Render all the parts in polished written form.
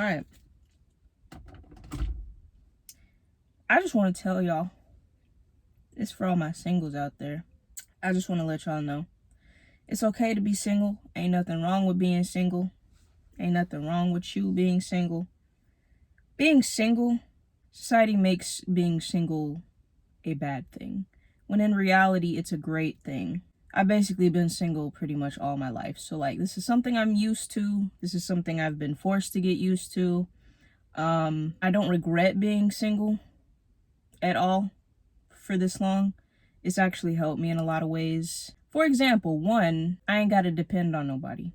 All right. I just want to tell y'all, it's for all my singles out there. I just want to let y'all know it's okay to be single. Ain't nothing wrong with being single. Ain't nothing wrong with you being single. Being single, society makes being single a bad thing, when in reality, it's a great thing. I've basically been single pretty much all my life. So, like, this is something I'm used to. This is something I've been forced to get used to. I don't regret being single at all for this long. It's actually helped me in a lot of ways. For example, one, I ain't got to depend on nobody,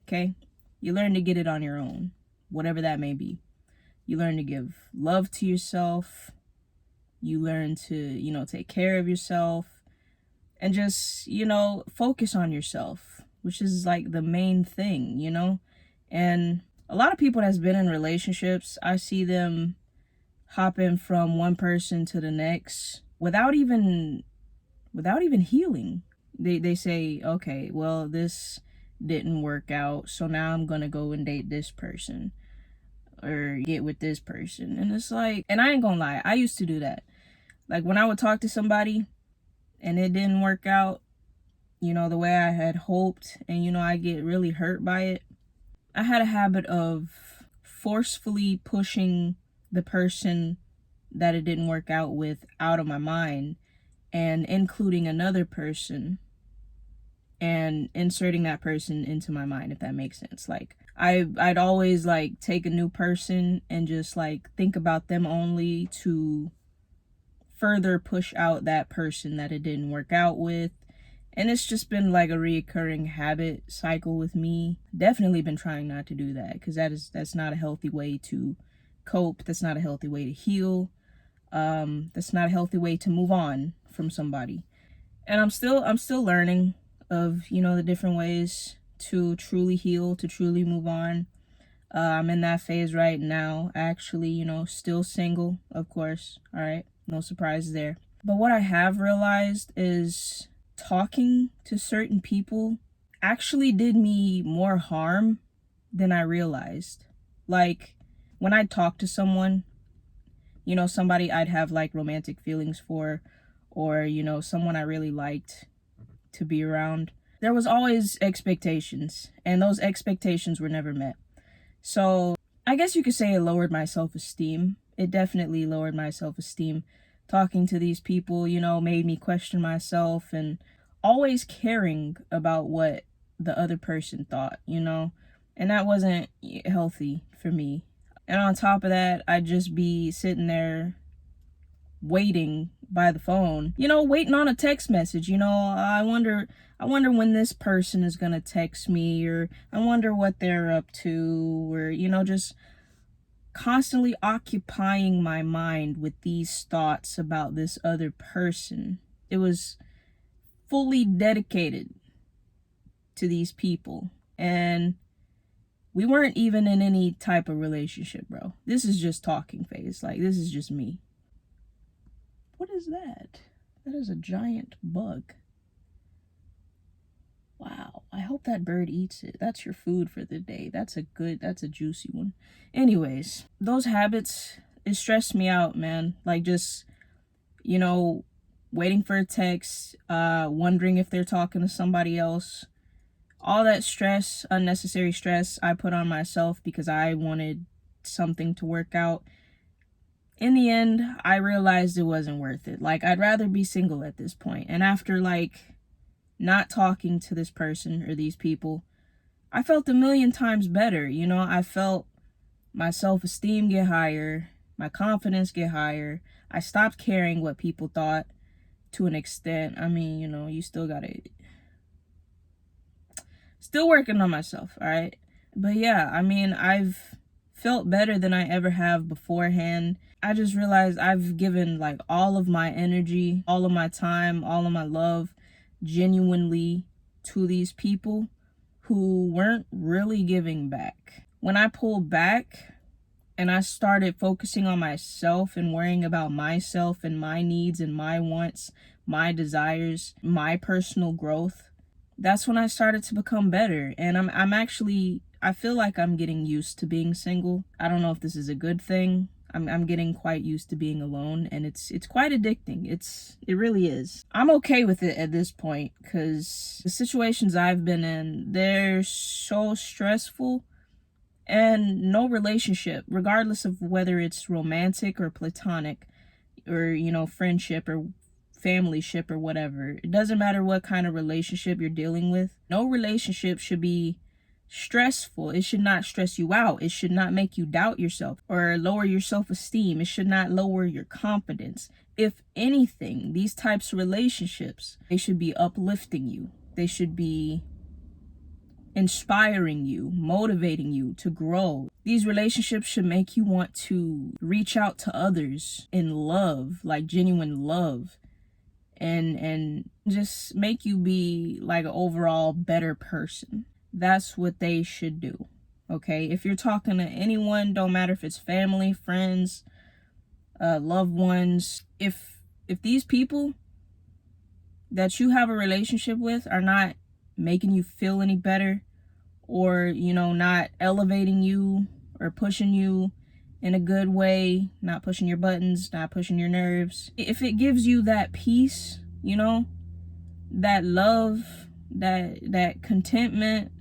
okay? You learn to get it on your own, whatever that may be. You learn to give love to yourself. You learn to, take care of yourself and just, focus on yourself, which is like the main thing. And a lot of people that's been in relationships, I see them hopping from one person to the next without even healing. They say, okay, well, this didn't work out, so now I'm gonna go and date this person or get with this person. And it's like, and I ain't gonna lie, I used to do that. Like, when I would talk to somebody and it didn't work out, the way I had hoped, and, I get really hurt by it, I had a habit of forcefully pushing the person that it didn't work out with out of my mind and including another person and inserting that person into my mind, if that makes sense. Like, I'd always, like, take a new person and just, like, think about them only to further push out that person that it didn't work out with. And it's just been like a reoccurring habit cycle with me. Definitely been trying not to do that, because that's not a healthy way to cope. That's not a healthy way to heal. That's not a healthy way to move on from somebody. And I'm still learning of, the different ways to truly heal, to truly move on. I'm in that phase right now, actually, still single, of course. All right. No surprises there. But what I have realized is talking to certain people actually did me more harm than I realized. Like, when I talk to someone, somebody I'd have like romantic feelings for, or, someone I really liked to be around, there was always expectations, and those expectations were never met. So I guess you could say it lowered my self-esteem. It definitely lowered my self-esteem. Talking to these people, made me question myself and always caring about what the other person thought, and that wasn't healthy for me. And on top of that, I'd just be sitting there waiting by the phone, waiting on a text message. I wonder when this person is gonna text me, or I wonder what they're up to, or, just constantly occupying my mind with these thoughts about this other person. It was fully dedicated to these people, and we weren't even in any type of relationship, bro. This is just talking phase. Like, this is just me. What is that? That is a giant bug. Wow, I hope that bird eats it. That's your food for the day. That's a juicy one. Anyways, those habits, it stressed me out, man. Like, just, waiting for a text, wondering if they're talking to somebody else. All that stress, unnecessary stress, I put on myself because I wanted something to work out. In the end, I realized it wasn't worth it. Like, I'd rather be single at this point. And after, like, not talking to this person or these people, I felt a million times better. I felt my self-esteem get higher, my confidence get higher. I stopped caring what people thought to an extent. I mean, you still working on myself, all right? But yeah, I mean, I've felt better than I ever have beforehand. I just realized I've given, like, all of my energy, all of my time, all of my love genuinely to these people who weren't really giving back. When I pulled back and I started focusing on myself and worrying about myself and my needs and my wants, my desires, my personal growth, that's when I started to become better. And I feel like I'm getting used to being single. I don't know if this is a good thing. I'm getting quite used to being alone, and it's quite addicting. It really is. I'm okay with it at this point because the situations I've been in, they're so stressful, and no relationship, regardless of whether it's romantic or platonic or, you know, friendship or family ship or whatever. It doesn't matter what kind of relationship you're dealing with. No relationship should be stressful. It should not stress you out. It should not make you doubt yourself or lower your self-esteem. It should not lower your confidence. If anything, these types of relationships, they should be uplifting you. They should be inspiring you, motivating you to grow. These relationships should make you want to reach out to others in love, like genuine love, and just make you be like an overall better person. That's what they should do. Okay, if you're talking to anyone, don't matter if it's family, friends, loved ones, if these people that you have a relationship with are not making you feel any better, or, you know, not elevating you or pushing you in a good way, not pushing your buttons, not pushing your nerves, if it gives you that peace, you know, that love, that contentment,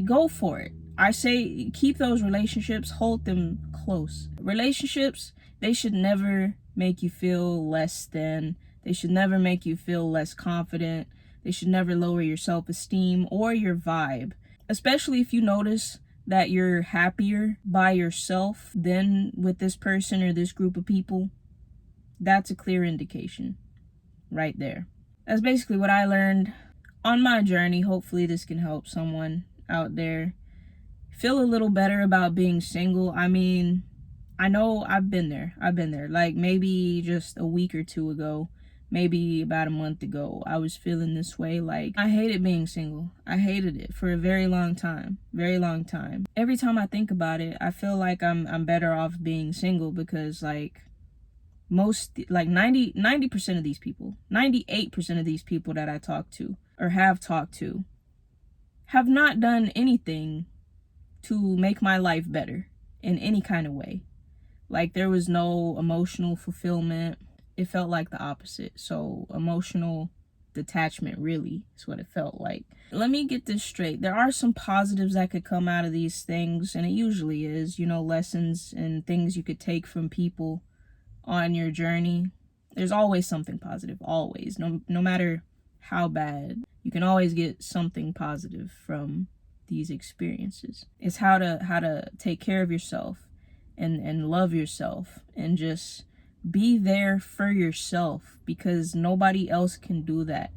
go for it. I say keep those relationships, hold them close. Relationships, they should never make you feel less than. They should never make you feel less confident. They should never lower your self-esteem or your vibe. Especially if you notice that you're happier by yourself than with this person or this group of people. That's a clear indication right there. That's basically what I learned on my journey. Hopefully this can help someone out there feel a little better about being single. I mean, I know I've been there. Like maybe just a week or two ago, maybe about a month ago, I was feeling this way. Like, I hated being single. I hated it for a very long time. Every time I think about it, I feel like I'm better off being single, because like 90% of these people, 98% of these people that I talk to or have talked to have not done anything to make my life better in any kind of way. Like, there was no emotional fulfillment. It felt like the opposite. So emotional detachment really is what it felt like. Let me get this straight. There are some positives that could come out of these things, and it usually is, you know, lessons and things you could take from people on your journey. There's always something positive, always. No matter how bad, you can always get something positive from these experiences. It's how to take care of yourself and love yourself and just be there for yourself, because nobody else can do that.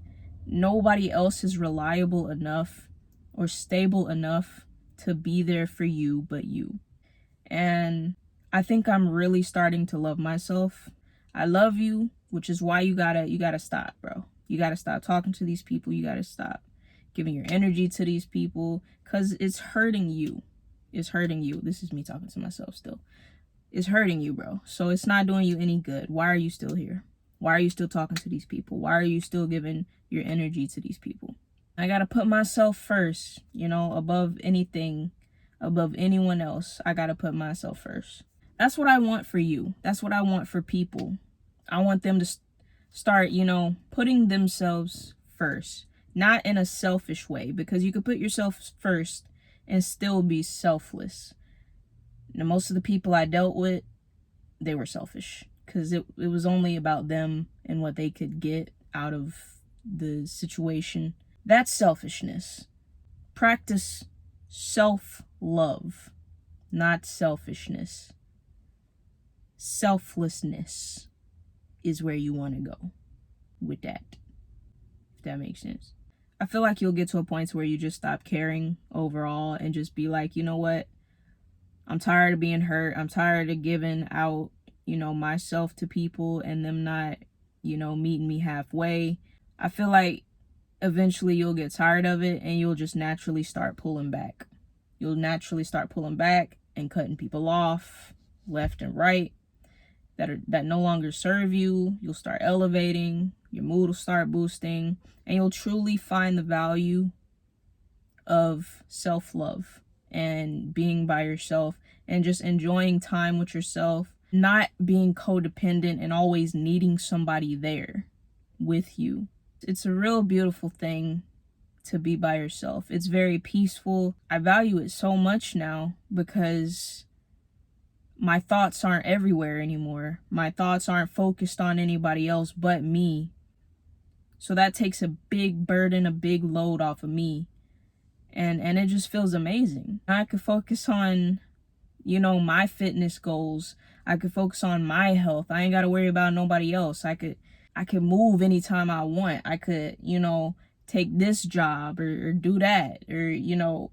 Nobody else is reliable enough or stable enough to be there for you but you. And I think I'm really starting to love myself. I love you, which is why you gotta stop, bro. You gotta stop talking to these people. You gotta stop giving your energy to these people, because it's hurting you. It's hurting you. This is me talking to myself still. It's hurting you, bro. So it's not doing you any good. Why are you still here? Why are you still talking to these people? Why are you still giving your energy to these people? I gotta put myself first, you know, above anything, above anyone else. I gotta put myself first. That's what I want for you. That's what I want for people. I want them to start, you know, putting themselves first. Not in a selfish way, because you could put yourself first and still be selfless. Now, most of the people I dealt with, they were selfish, because it was only about them and what they could get out of the situation. That's selfishness. Practice self-love, not selfishness. Selflessness is where you want to go with that, if that makes sense. I feel like you'll get to a point where you just stop caring overall and just be like, you know what? I'm tired of being hurt. I'm tired of giving out, you know, myself to people and them not, you know, meeting me halfway. I feel like eventually you'll get tired of it and you'll just naturally start pulling back. You'll naturally start pulling back and cutting people off left and right that no longer serve you. You'll start elevating. Your mood will start boosting, and you'll truly find the value of self-love and being by yourself and just enjoying time with yourself, not being codependent and always needing somebody there with you. It's a real beautiful thing to be by yourself. It's very peaceful. I value it so much now because my thoughts aren't everywhere anymore. My thoughts aren't focused on anybody else but me. So that takes a big burden, a big load off of me. And it just feels amazing. I could focus on, you know, my fitness goals. I could focus on my health. I ain't got to worry about nobody else. I could move anytime I want. I could, you know, take this job or do that, or, you know,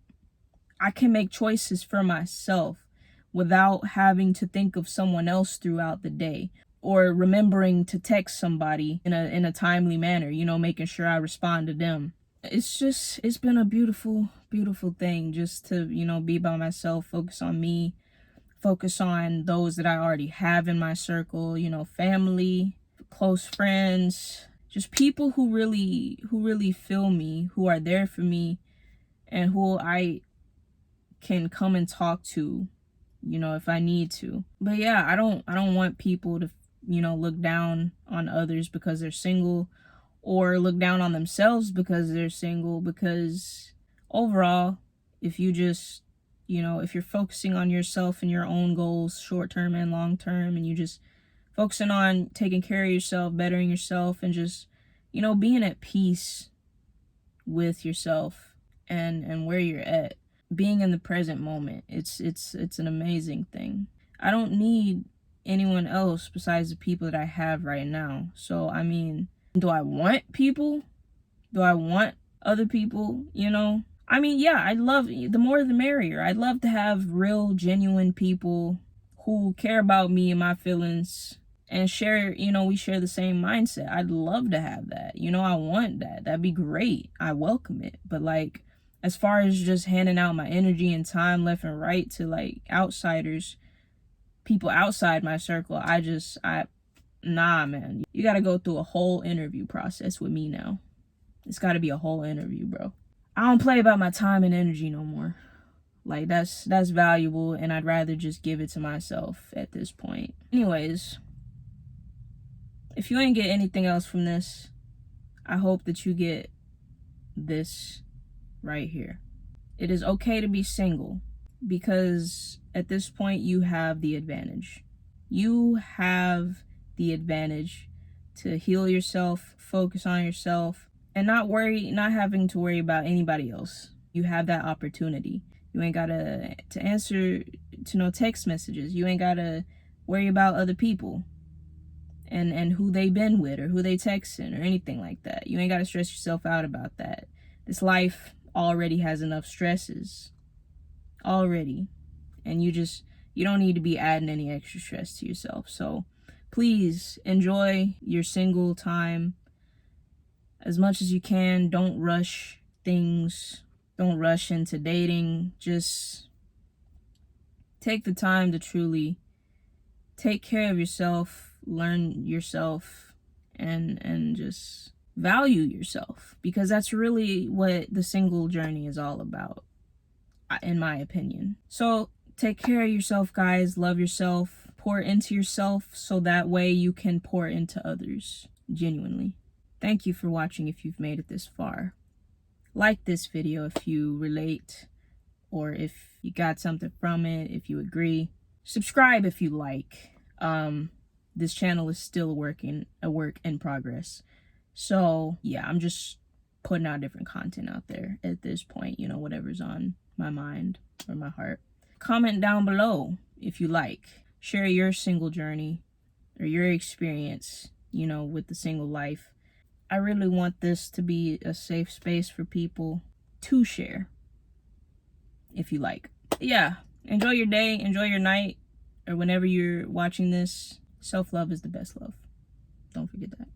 I can make choices for myself without having to think of someone else throughout the day, or remembering to text somebody in a timely manner, you know, making sure I respond to them. It's been a beautiful, beautiful thing just to, you know, be by myself, focus on me, focus on those that I already have in my circle, you know, family, close friends, just people who really feel me, who are there for me, and who I can come and talk to, you know, if I need to. But yeah, I don't want people to, you know, look down on others because they're single, or look down on themselves because they're single, because overall, if you just, you know, if you're focusing on yourself and your own goals, short-term and long-term, and you just focusing on taking care of yourself, bettering yourself, and just, you know, being at peace with yourself and where you're at, being in the present moment, it's an amazing thing. I don't need anyone else besides the people that I have right now. So I mean, do I want people? Do I want other people, you know? I mean, yeah, I'd love, the more the merrier. I'd love to have real, genuine people who care about me and my feelings and share, you know, we share the same mindset. I'd love to have that. You know, I want that. That'd be great. I welcome it. But like, as far as just handing out my energy and time left and right to like outsiders, people outside my circle, nah, man. You gotta go through a whole interview process with me now. It's gotta be a whole interview, bro. I don't play about my time and energy no more. Like, that's valuable, and I'd rather just give it to myself at this point. Anyways, if you ain't get anything else from this, I hope that you get this right here. It is okay to be single, because at this point you have the advantage. You have the advantage to heal yourself, focus on yourself, and not having to worry about anybody else. You have that opportunity. You ain't gotta to answer to no text messages. You ain't gotta worry about other people and who they been with or who they texting or anything like that. You ain't gotta stress yourself out about that. This life already has enough stresses already, and you don't need to be adding any extra stress to yourself. So please enjoy your single time as much as you can. Don't rush things. Don't rush into dating. Just take the time to truly take care of yourself, learn yourself, and just value yourself, because that's really what the single journey is all about, in my opinion. So take care of yourself, guys. Love yourself. Pour into yourself so that way you can pour into others genuinely. Thank you for watching if you've made it this far. Like this video if you relate, or if you got something from it, if you agree. Subscribe if you like. This channel is still a work in progress. So yeah, I'm just putting out different content out there at this point, you know, whatever's on my mind or my heart. Comment down below if you like. Share your single journey or your experience, you know, with the single life. I really want this to be a safe space for people to share, if you like. Yeah, enjoy your day, enjoy your night, or whenever you're watching this. Self-love is the best love. Don't forget that.